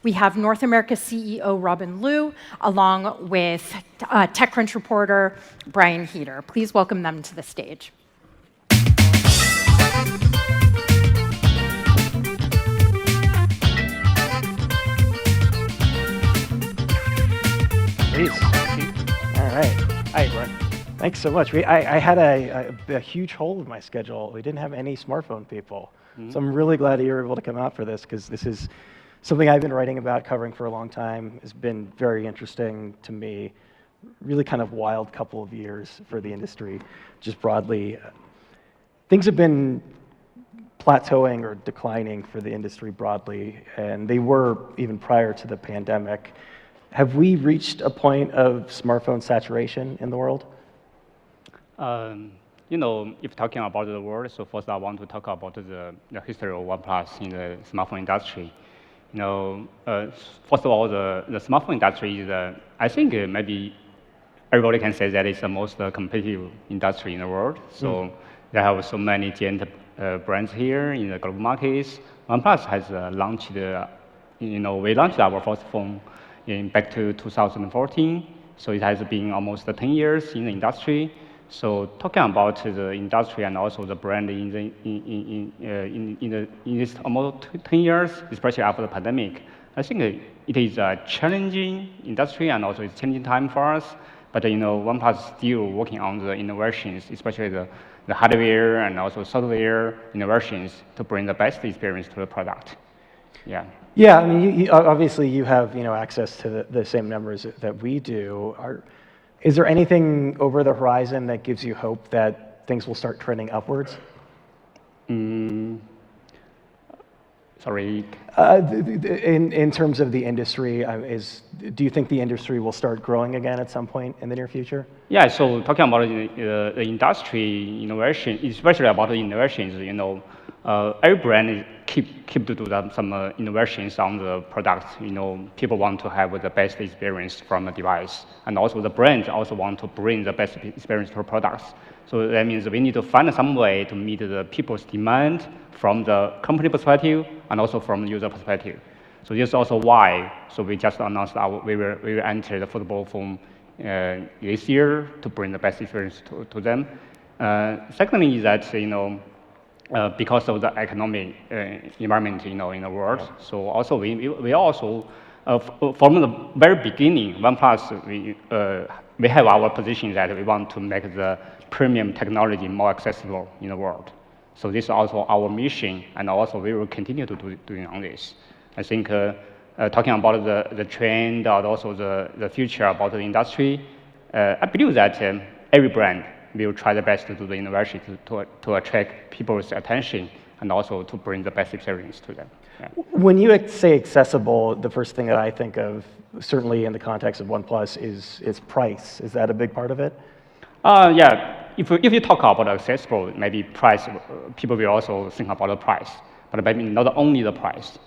We have North America CEO Robin Liu, along with TechCrunch reporter Brian Heater. Please welcome them to the stage. Please. All right. Hi, everyone. Thanks so much. I had a huge hole in my schedule. We didn't have any smartphone people. So I'm really glad that you were able to come out for this, because this is something I've been writing about, covering for a long time. It's been very interesting to me. Really kind of wild couple of years for the industry, just broadly. Things have been plateauing or declining for the industry broadly, and they were even prior to the pandemic. Have we reached a point of smartphone saturation in the world? If talking about the world, so first I want to talk about the history of OnePlus in the smartphone industry. First of all, the smartphone industry is, I think maybe everybody can say that it's the most competitive industry in the world. So there have so many giant brands here in the global markets. OnePlus has launched, we launched our first phone back to 2014. So it has been almost 10 years in the industry. So talking about the industry and also the brand in this almost 10 years, especially after the pandemic, I think it is a challenging industry and also it's challenging time for us. But OnePlus is still working on the innovations, especially the hardware and also software innovations to bring the best experience to the product. Yeah. Yeah, I mean, obviously you have access to the same numbers that we do. Is there anything over the horizon that gives you hope that things will start trending upwards? Sorry. In terms of the industry, do you think the industry will start growing again at some point in the near future? Yeah. So talking about the industry innovation, especially about the innovations, every brand keep to do some innovations on the product. People want to have the best experience from the device, and also the brands also want to bring the best experience to the products. So that means we need to find some way to meet the people's demand from the company perspective and also from the user perspective. So this is also why. So we just announced we will enter the foldable phone this year to bring the best experience to them. Secondly, is that because of the economic environment in the world. So also we also from the very beginning, OnePlus we have our position that we want to make the premium technology more accessible in the world. So this is also our mission, and also we will continue to doing on this. I think talking about the trend and also the future about the industry, I believe that every brand will try the best to do the innovation to attract people's attention and also to bring the best experience to them. Yeah. When you say accessible, the first thing that I think of, certainly in the context of OnePlus, is price. Is that a big part of it? Yeah. If you talk about accessible, maybe price, people will also think about the price, but maybe not only the price.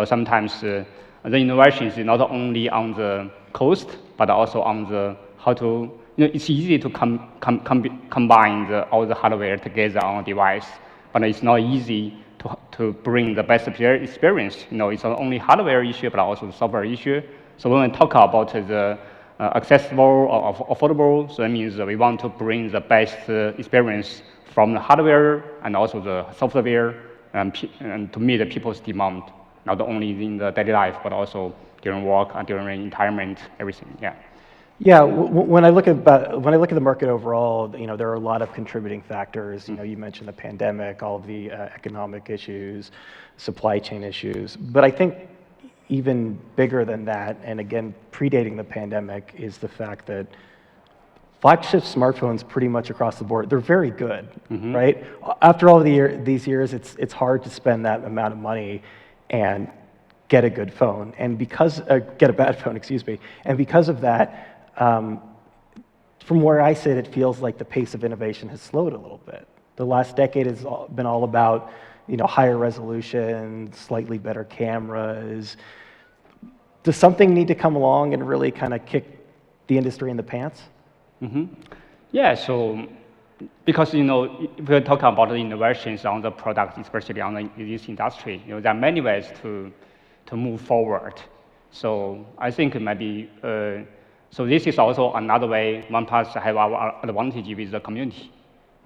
Sometimes the innovation is not only on the cost, but also on the how to. It's easy to combine all the hardware together on a device, but it's not easy to bring the best experience. It's not only hardware issue, but also the software issue. So when we talk about the accessible or affordable, so that means that we want to bring the best experience from the hardware and also the software and to meet the people's demand, not only in the daily life, but also during work and during retirement, everything. Yeah. Yeah. When I look at the market overall, there are a lot of contributing factors. You mentioned the pandemic, all of the economic issues, supply chain issues, but I think even bigger than that, and again, predating the pandemic, is the fact that flagship smartphones pretty much across the board, they're very good, right? After all these years, it's hard to spend that amount of money and get a good phone, and get a bad phone, excuse me. And because of that, from where I sit, it feels like the pace of innovation has slowed a little bit. The last decade has been all about higher resolution, slightly better cameras. Does something need to come along and really kind of kick the industry in the pants? Yeah, so because if we talk about the innovations on the product, especially on this industry, there are many ways to move forward. So I think maybe, so this is also another way OnePlus have our advantage with the community.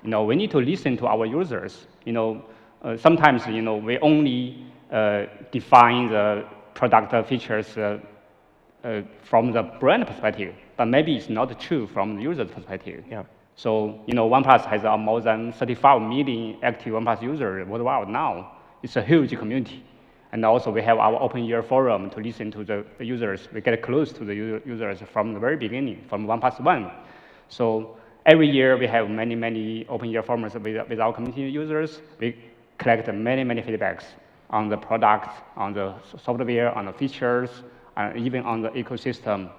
We need to listen to our users. Sometimes, we only define the product features from the brand perspective, but maybe it's not true from the user's perspective. Yeah. So, OnePlus has more than 35 million active OnePlus users worldwide now. It's a huge community. And also we have our open ear forum to listen to the users. We get close to the users from the very beginning, from OnePlus One. So every year we have many open ear forums with our community users. We collect many feedbacks on the product, on the software, on the features, and even on the ecosystem.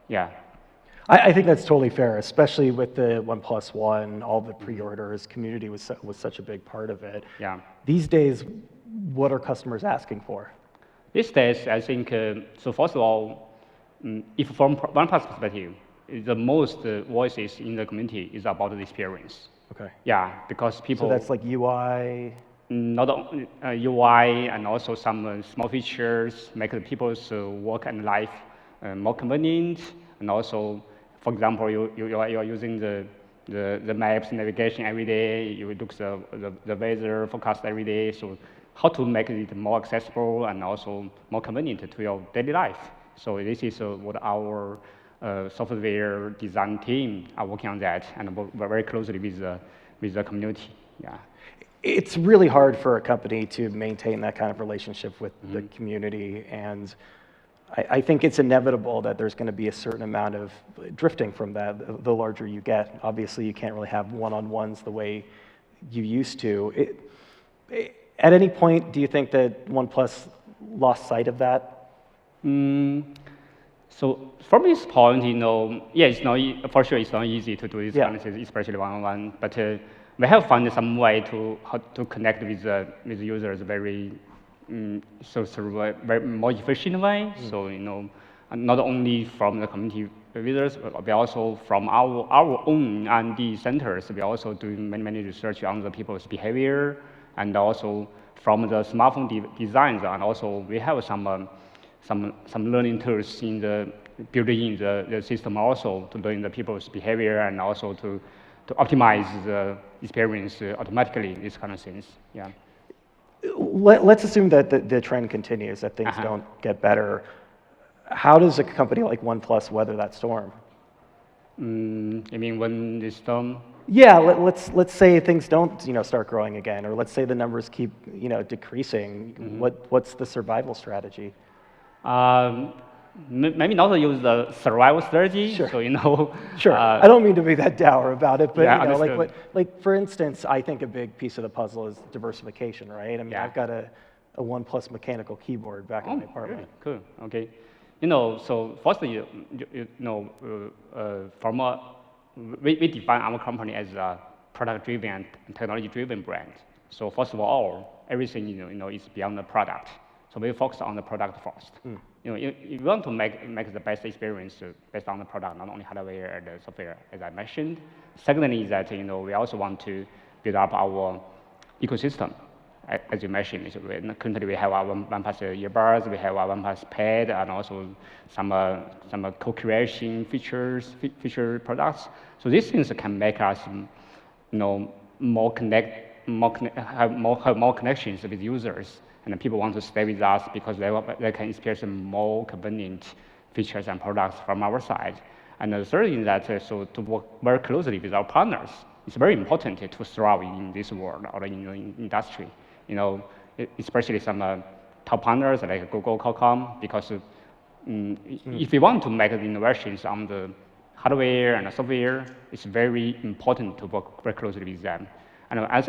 Yeah. I think that's totally fair, especially with the OnePlus One, all the pre-orders, community was such a big part of it. Yeah. These days, what are customers asking for? These days, I think, so first of all, if from OnePlus perspective, the most voices in the community is about the experience. Okay. Yeah, because people... So that's like UI? Not only UI and also some small features make the people's work and life more convenient. And also, for example, you are using the maps navigation every day. You look the weather forecast every day. So how to make it more accessible and also more convenient to your daily life. So this is what our software design team are working on that, and work very closely with the community. Yeah. It's really hard for a company to maintain that kind of relationship with the community, and I think it's inevitable that there's going to be a certain amount of drifting from that the larger you get. Obviously, you can't really have one-on-ones the way you used to. At any point, do you think that OnePlus lost sight of that? So from this point, yeah, it's not for sure it's not easy to do this Yeah. kind of things, especially one-on-one. But we have found some way to connect with users very through a very more efficient way. So not only from the community users, but we also from our own R&D centers. We also doing many research on the people's behavior, and also from the smartphone designs, and also we have some learning tools in the building in the system also to learn the people's behavior and also to optimize the experience automatically, these kind of things. Yeah. Let's assume that the trend continues, that things don't get better. How does a company like OnePlus weather that storm? You mean when the storm? Yeah, let's say things don't start growing again, or let's say the numbers keep decreasing. What's the survival strategy? Maybe not to use the survival strategy. Sure. So Sure. I don't mean to be that dour about it, but yeah, like for instance, I think a big piece of the puzzle is diversification, right? I mean, Yeah. I've got a OnePlus mechanical keyboard back in my apartment. Cool. Okay. So firstly, we define our company as a product-driven and technology-driven brand. So first of all, everything is beyond the product. So we focus on the product first. You want to make the best experience based on the product, not only hardware and the software, as I mentioned. Secondly, is that we also want to build up our ecosystem, as you mentioned. So currently, we have our OnePlus earbuds, we have our OnePlus Pad, and also some co-creation feature products. So these things can make us, have more connections with users. And people want to stay with us because they can experience more convenient features and products from our side. And the third is that so to work very closely with our partners. It's very important to thrive in this world or in the industry. Especially some top partners like Google, Qualcomm, because if we want to make the innovations on the hardware and the software, it's very important to work very closely with them. And I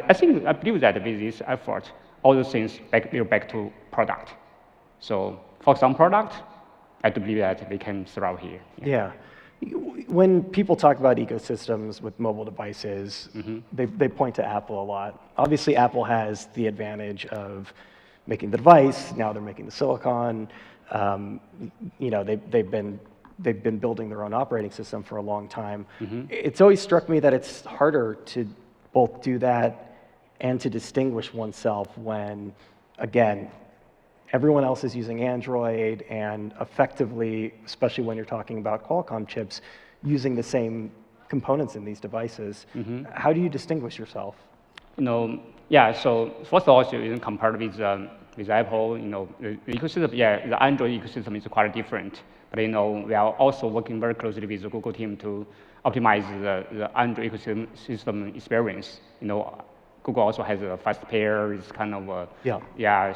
believe that with this effort, all those things back to product. So focus on product, I do believe that we can thrive here. Yeah. When people talk about ecosystems with mobile devices, they point to Apple a lot. Obviously, Apple has the advantage of making the device. Now they're making the silicon. They've been building their own operating system for a long time. It's always struck me that it's harder to both do that and to distinguish oneself when, again, everyone else is using Android, and effectively, especially when you're talking about Qualcomm chips, using the same components in these devices. How do you distinguish yourself? Yeah. So first of all, so, compared with Apple, the ecosystem, the Android ecosystem is quite different. But we are also working very closely with the Google team to optimize the Android ecosystem experience. Google also has a fast pair. It's kind of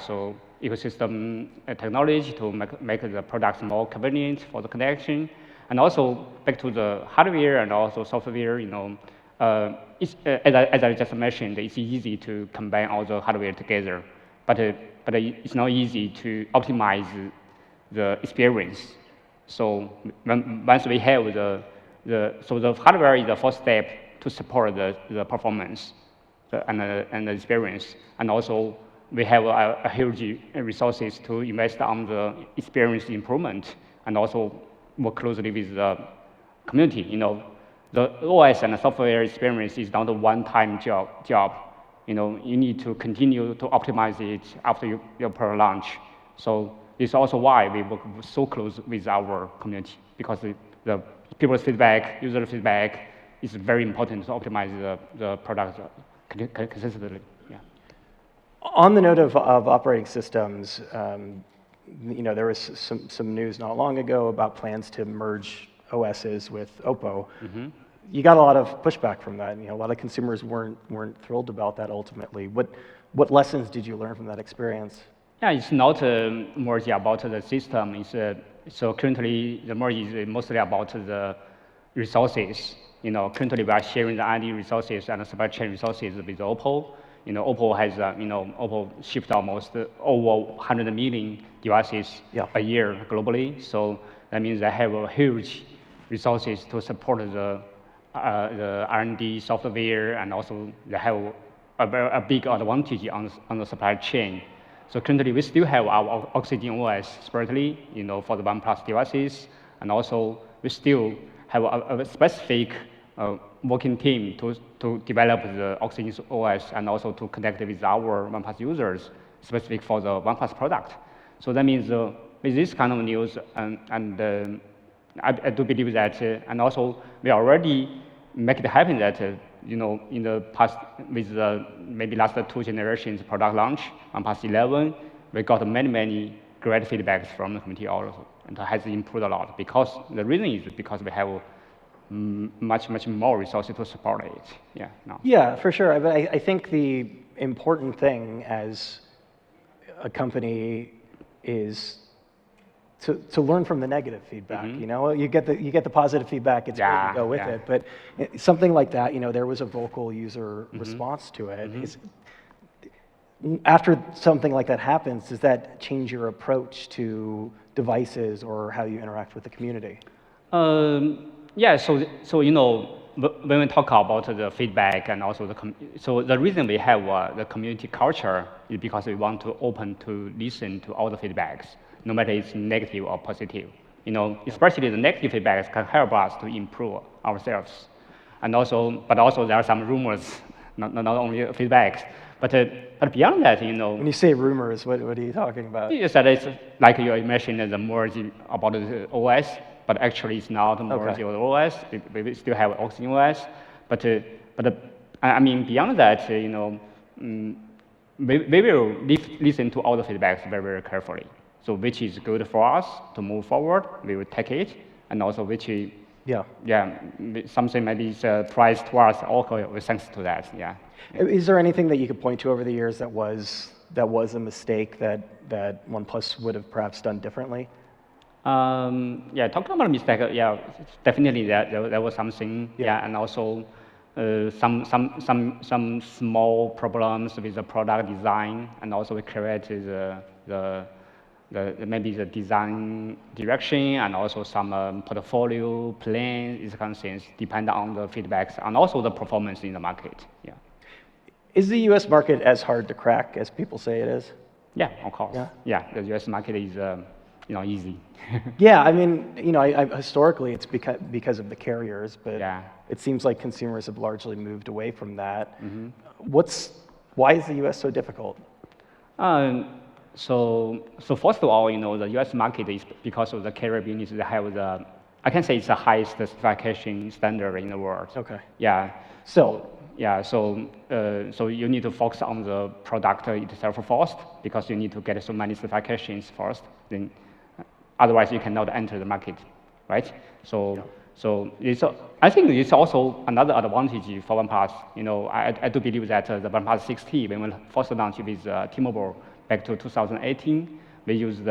so ecosystem technology to make the products more convenient for the connection, and also back to the hardware and also software. As I just mentioned, it's easy to combine all the hardware together, but it's not easy to optimize the experience. So once we have the hardware is the first step to support the performance and the experience, and also we have a huge resources to invest on the experience improvement, and also work closely with the community. The OS and the software experience is not a one-time job. You need to continue to optimize it after your product launch. So it's also why we work so close with our community, because the people's feedback, user feedback is very important to optimize the product consistently. Yeah. On the note of operating systems, there was some news not long ago about plans to merge OSs with Oppo. You got a lot of pushback from that. A lot of consumers weren't thrilled about that ultimately. What lessons did you learn from that experience? Yeah, it's not merge about the system. So currently the merge is mostly about the resources. Currently we are sharing the R&D resources and the supply chain resources with Oppo. Oppo has Oppo shipped almost over 100 million devices a year globally. So that means they have a huge resources to support the R&D software, and also they have a big advantage on the supply chain. So currently we still have our Oxygen OS separately, for the OnePlus devices, and also we still have a specific working team to develop the Oxygen OS and also to connect with our OnePlus users, specific for the OnePlus product. So that means with this kind of news, and I do believe that, and also we already make it happen that, in the past, with maybe last 2 generations product launch, OnePlus 11, we got many great feedbacks from the community also, and it has improved a lot. Because the reason is because we have much more resources to support it. Yeah. No. Yeah, for sure. But I think the important thing as a company is to learn from the negative feedback. You get the positive feedback, it's great to go with it. But something like that, there was a vocal user response to it. After something like that happens, does that change your approach to devices or how you interact with the community? Yeah. So when we talk about the feedback and also the reason we have the community culture is because we want to open to listen to all the feedbacks, no matter it's negative or positive. Especially the negative feedbacks can help us to improve ourselves. But also there are some rumors, not only feedbacks, but beyond that, When you say rumors, what are you talking about? You said it's like you mentioned the merge about the OS, but actually it's not a merge of the OS. We still have Oxygen OS, but I mean beyond that, we will listen to all the feedbacks very carefully. So which is good for us to move forward, we will take it, and also which something maybe is a price to us, okay, thanks to that. Yeah. Is there anything that you could point to over the years that was a mistake that OnePlus would have perhaps done differently? Talking about mistake, definitely there was something, and also some small problems with the product design, and also we created maybe the design direction, and also some portfolio plan, these kind of things, depend on the feedbacks and also the performance in the market. Yeah. Is the U.S. market as hard to crack as people say it is? Yeah, of course. Yeah, the U.S. market is easy. Yeah, I mean, historically it's because of the carriers, but it seems like consumers have largely moved away from that. Why is the U.S. so difficult? So first of all, the U.S. market is because of the carrier business. They have I can say it's the highest specification standard in the world. Okay. Yeah. So Yeah. So you need to focus on the product itself first because you need to get so many specifications first. Then, otherwise you cannot enter the market, right? So I think it's also another advantage for OnePlus. I do believe that the OnePlus 6T, when we first launched with T-Mobile back to 2018, we used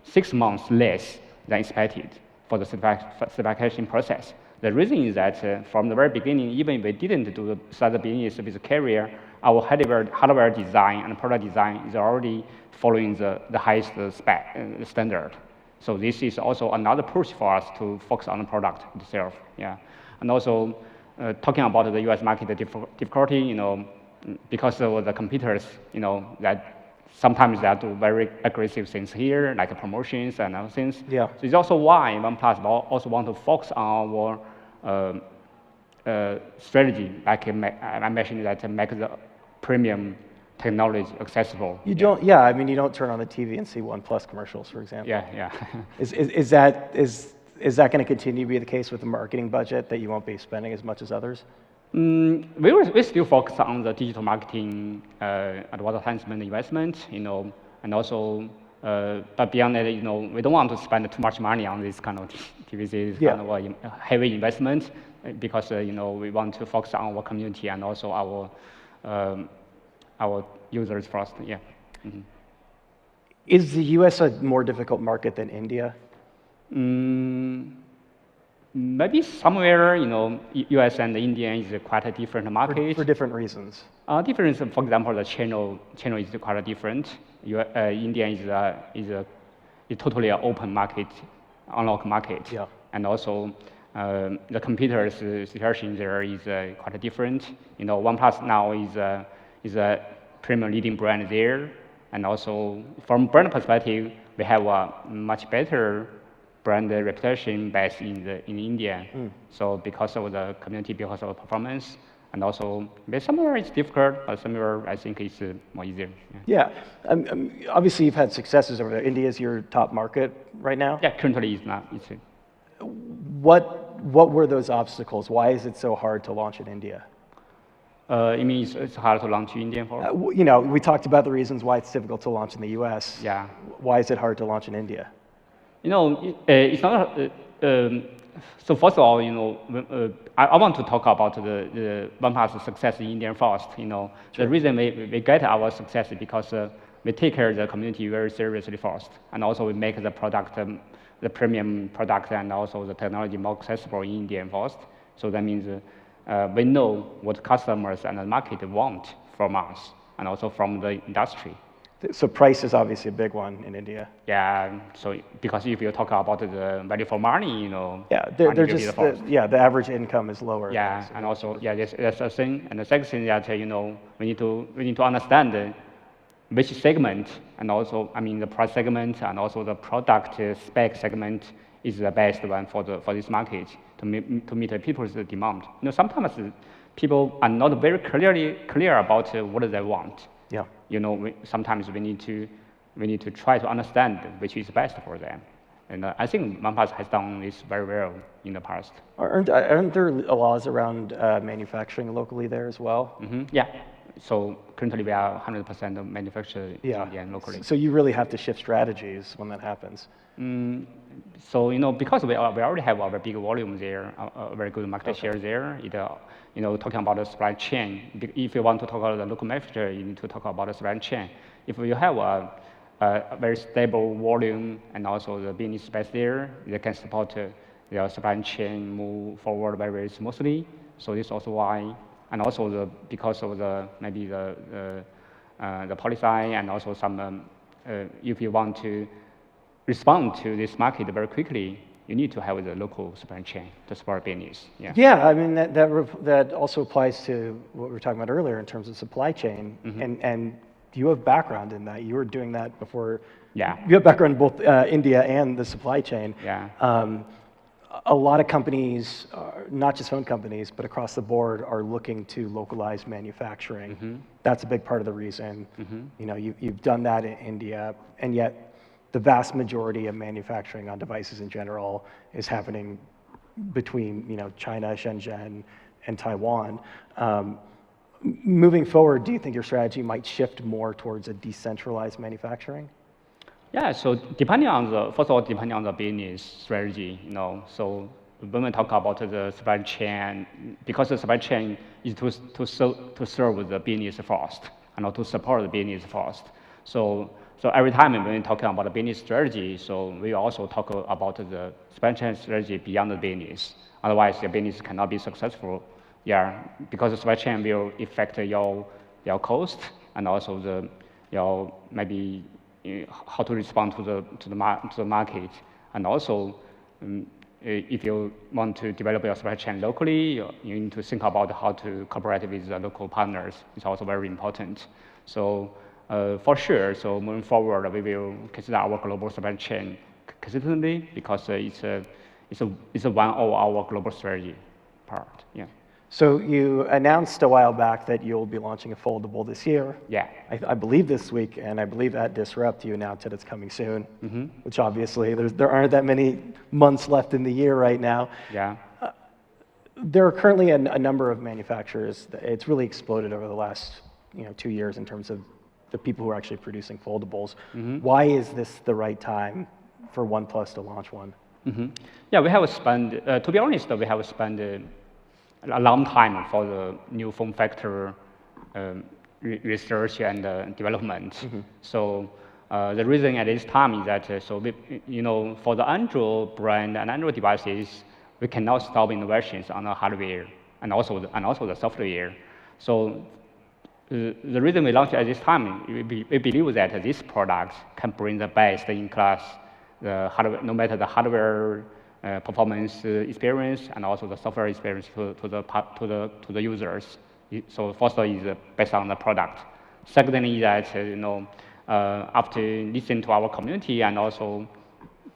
6 months less than expected for the certification process. The reason is that from the very beginning, even if we didn't do such a business with the carrier, our hardware design and product design is already following the highest standard. So this is also another push for us to focus on the product itself. Yeah, and also talking about the U.S. market difficulty, because of the competitors, that sometimes they do very aggressive things here, like promotions and other things. Yeah. So it's also why OnePlus also want to focus on our strategy, like I mentioned, that make the premium technology accessible. you don't, yeah, I mean, you don't turn on the TV and see OnePlus commercials, for example. Yeah. Is that going to continue to be the case with the marketing budget, that you won't be spending as much as others? We still focus on the digital marketing, advertisement investment, and also, but beyond that, we don't want to spend too much money on this kind of TVC, Yeah. kind of heavy investment, because we want to focus on our community and also our users first. Yeah. Mm-hmm. Is the US a more difficult market than India? Maybe somewhere, US and India is quite a different market. For different reasons. Difference, for example, the channel is quite different. India is totally an open market, unlocked market. Yeah. And also, the competitors' situation there is quite different. OnePlus now is a premium leading brand there, and also from brand perspective, we have a much better brand reputation based in India. So because of the community, because of performance, and also somewhere it's difficult, but somewhere I think it's more easier. Yeah. Obviously, you've had successes over there. India is your top market right now. Yeah, currently it's not. What were those obstacles? Why is it so hard to launch in India? It means it's hard to launch in India for? We talked about the reasons why it's difficult to launch in the US. Yeah. Why is it hard to launch in India? It's not. So first of all, I want to talk about the OnePlus success in India first. Sure. The reason we get our success is because we take care of the community very seriously first, and also we make the product, the premium product, and also the technology more accessible in India first. So that means we know what customers and the market want from us, and also from the industry. So price is obviously a big one in India. Yeah. So because if you talk about the value for money, Yeah, they're just the average income is lower. Yeah, and also that's a thing. And the second thing that we need to understand which segment, and also the price segment and also the product spec segment is the best one for this market to meet the people's demand. Sometimes people are not very clear about what they want. Yeah. Sometimes we need to try to understand which is best for them. And I think OnePlus has done this very well in the past. Aren't there laws around manufacturing locally there as well? Mm-hmm. Yeah. So currently we are 100% manufactured in locally. So you really have to shift strategies when that happens. So because we already have a big volume there, a very good market share there. Talking about the supply chain. If you want to talk about the local manufacturer, you need to talk about the supply chain. If you have a very stable volume and also the business space there, they can support the supply chain move forward very, very smoothly. So this is also why, and also because of the policy and also some, if you want to respond to this market very quickly, you need to have the local supply chain to support business. Yeah. Yeah, that also applies to what we were talking about earlier in terms of supply chain, and you have background in that. You were doing that before. Yeah. You have background in both India and the supply chain. Yeah. a lot of companies, not just phone companies, but across the board, are looking to localize manufacturing. That's a big part of the reason. You know, you've done that in India, and yet the vast majority of manufacturing on devices in general is happening between, you know, China, Shenzhen, and Taiwan. Moving forward, do you think your strategy might shift more towards a decentralized manufacturing? Yeah, so depending on the, first of all, depending on the business strategy, you know, so when we talk about the supply chain, because the supply chain is to serve the business first, and to support the business first. So every time when we're talking about the business strategy, so we also talk about the supply chain strategy beyond the business. Otherwise, the business cannot be successful. Yeah, because the supply chain will affect your cost and also your maybe how to respond to the market, and also if you want to develop your supply chain locally, you need to think about how to cooperate with the local partners. It's also very important. So for sure, so moving forward, we will consider our global supply chain consistently because it's one of our global strategy part. Yeah. So you announced a while back that you'll be launching a foldable this year. Yeah. I believe this week, and I believe at Disrupt you announced that it's coming soon, which obviously there aren't that many months left in the year right now. Yeah. There are currently a number of manufacturers. It's really exploded over the last 2 years in terms of the people who are actually producing foldables. Why is this the right time for OnePlus to launch one? Yeah, we have spent, to be honest, we have spent a long time for the new form factor research and development. So the reason at this time is that for the Android brand and Android devices, we cannot stop innovations on the hardware and also the software. So the reason we launched at this time, we believe that this product can bring the best in class, the hardware, no matter the hardware performance experience and also the software experience to the users. So first is based on the product. Secondly is that after listening to our community and also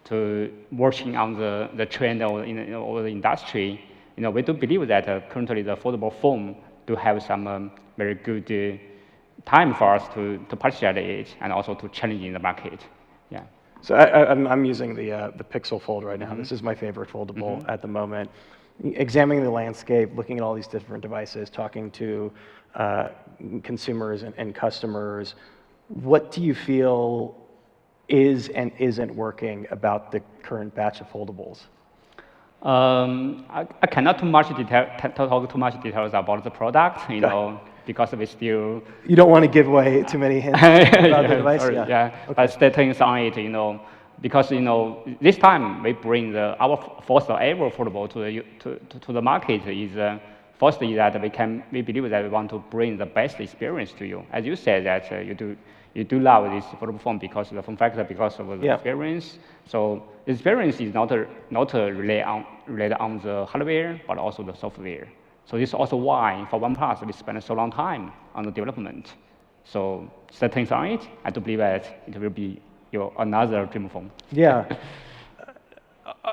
to working on the trend of the industry, we do believe that currently the foldable phone do have some very good time for us to participate in it and also to challenge in the market. Yeah. So I'm using the Pixel Fold right now. This is my favorite foldable at the moment. Examining the landscape, looking at all these different devices, talking to consumers and customers, what do you feel is and isn't working about the current batch of foldables? I cannot talk too much details about the product, because we still. You don't want to give away too many hints about the device. Sorry, yeah. Okay. But stay tuned on it, because this time we bring our first ever foldable to the market. First is that we believe that we want to bring the best experience to you. As you said that you do love this foldable phone because of the form factor, because of the experience. So the experience is not related on the hardware, but also the software. So this is also why for OnePlus we spent so long time on the development. So stay tuned on it. I do believe that it will be another dream phone. Yeah.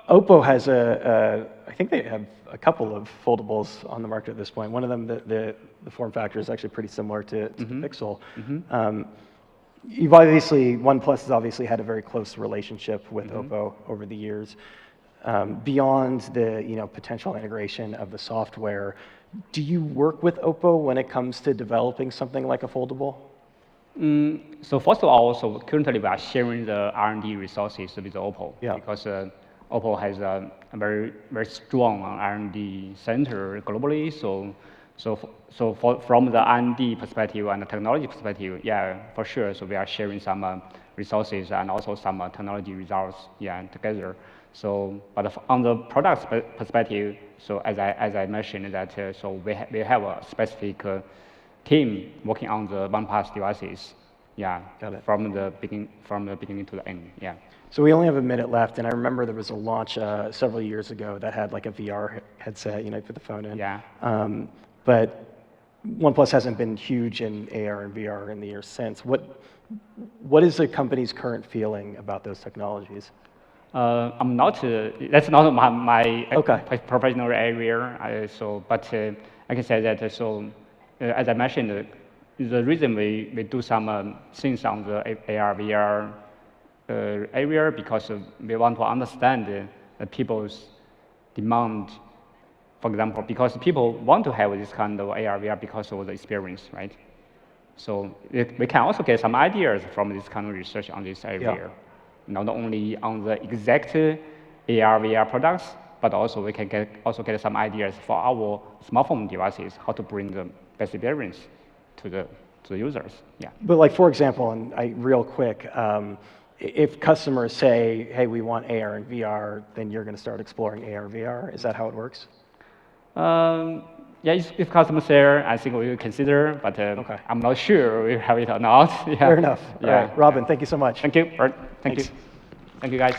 Oppo has I think they have a couple of foldables on the market at this point. One of them, the form factor is actually pretty similar to the Pixel. OnePlus has obviously had a very close relationship with Oppo over the years. Beyond the potential integration of the software, do you work with Oppo when it comes to developing something like a foldable? So first of all, so currently we are sharing the R&D resources with Oppo, because Oppo has a very, very strong R&D center globally. So from the R&D perspective and the technology perspective, yeah, for sure. So we are sharing some resources and also some technology results, together. So, but on the product perspective, so as I mentioned that, so we have a specific team working on the OnePlus devices, Got it. from the beginning to the end, So we only have a minute left, and I remember there was a launch several years ago that had like a VR headset, put the phone in. Yeah. But OnePlus hasn't been huge in AR and VR in the years since. What is the company's current feeling about those technologies? I'm not. That's not my Okay. professional area. But I can say that. As I mentioned, the reason we do some things on the AR VR area because we want to understand people's demand. For example, because people want to have this kind of AR VR because of the experience, right? So we can also get some ideas from this kind of research on this area, not only on the exact AR VR products, but also we can get some ideas for our smartphone devices, how to bring the best experience to the users. Yeah. But like, for example, and real quick, if customers say, hey, we want AR and VR, then you're going to start exploring AR, VR. Is that how it works? Yeah, if customers there, I think we will consider, but Okay. I'm not sure we have it or not. Yeah. Fair enough. Yeah. All right, Robin, thank you so much. Thank you. Thank Thanks. you. Thank you, guys.